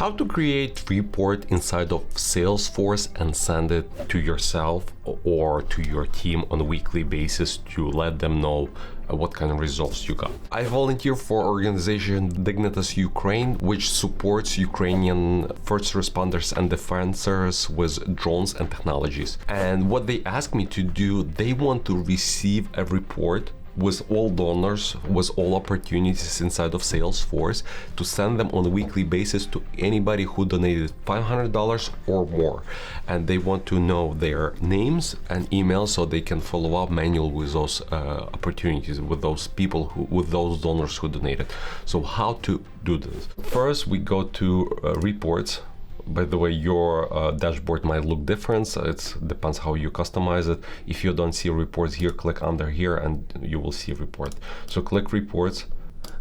How to create report inside of Salesforce and send it to yourself or to your team on a weekly basis to let them know what kind of results you got. I volunteer for organization Dignitas Ukraine, which supports Ukrainian first responders and defenders with drones and technologies. And what they ask me to do, they want to receive a report with all donors, with all opportunities inside of Salesforce, to send them on a weekly basis to anybody who donated $500 or more. And they want to know their names and emails so they can follow up manually with those opportunities, with those people, with those donors who donated. So how to do this? First, we go to reports. By the way, your dashboard might look different. It depends how you customize it. If you don't see reports here, click under here and you will see report. So click reports,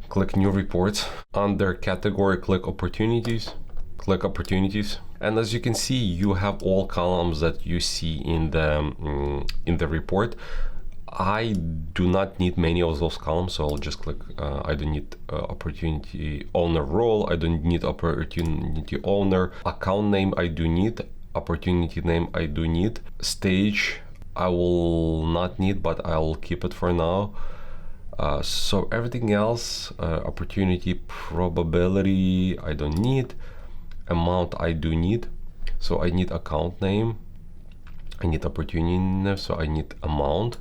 click new reports. Under category, click opportunities, click opportunities. And as you can see, you have all columns that you see in the report. I do not need many of those columns, so I'll just click, I don't need opportunity owner role, I don't need opportunity owner, account name I do need, opportunity name I do need, stage I will not need, but I'll keep it for now. So everything else, opportunity probability I don't need, amount I do need, so I need account name, I need opportunity name, so I need amount.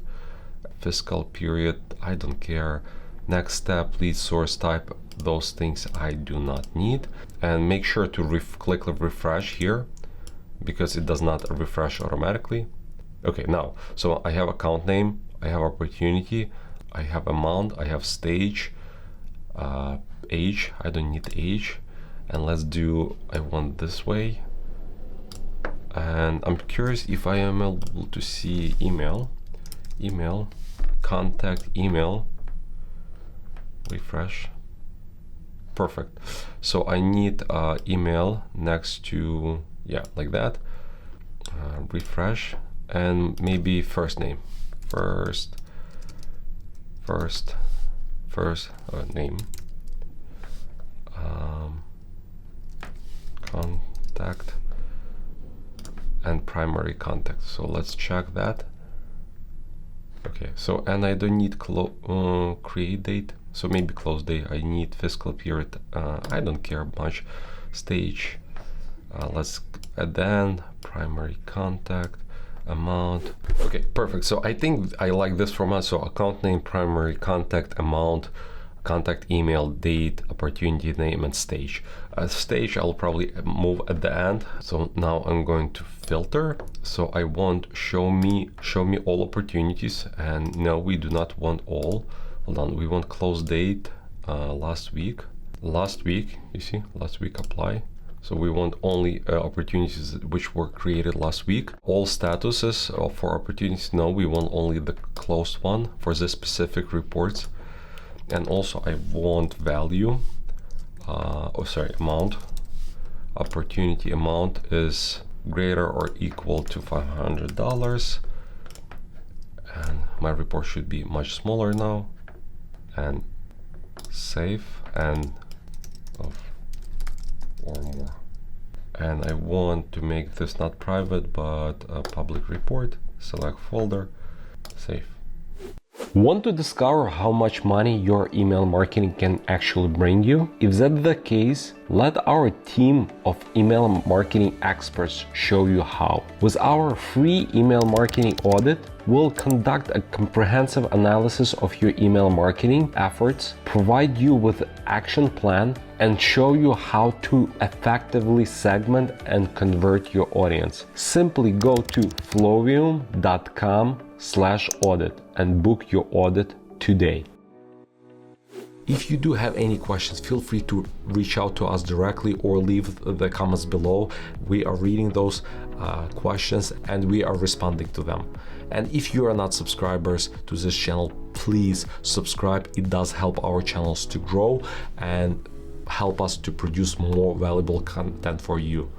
Fiscal period, I don't care. Next step, lead source type, those things I do not need. And make sure to click refresh here because it does not refresh automatically. Okay, now, so I have account name, I have opportunity, I have amount, I have stage, age, I don't need age. And let's do, I want this way. And I'm curious if I am able to see email, contact email, refresh, perfect. So I need email next to, yeah, like that, refresh, and maybe first name, first name, contact, and primary contact. So let's check that. Okay, so, and I don't need create date, so maybe close date. I need fiscal period, I don't care much. Stage, let's add then primary contact, amount. Okay, perfect. So I think I like this format. So account name, primary contact, amount, contact email, date, opportunity name, and stage. Stage I'll probably move at the end. So now I'm going to filter. So I want show me all opportunities, and no, we do not want all. Hold on, we want close date last week, you see, last week apply. So we want only opportunities which were created last week. All statuses for opportunities, no, we want only the closed one for this specific reports. And also I want value, amount. Opportunity amount is greater or equal to $500. And my report should be much smaller now. And save and or more. And I want to make this not private, but a public report. Select folder, save. Want to discover how much money your email marketing can actually bring you? If that's the case, let our team of email marketing experts show you how. With our free email marketing audit, we'll conduct a comprehensive analysis of your email marketing efforts, provide you with an action plan, and show you how to effectively segment and convert your audience. Simply go to flowium.com/audit and book your audit today. If you do have any questions, feel free to reach out to us directly or leave the comments below. We are reading those questions and we are responding to them. And if you are not subscribers to this channel, please subscribe. It does help our channels to grow and help us to produce more valuable content for you.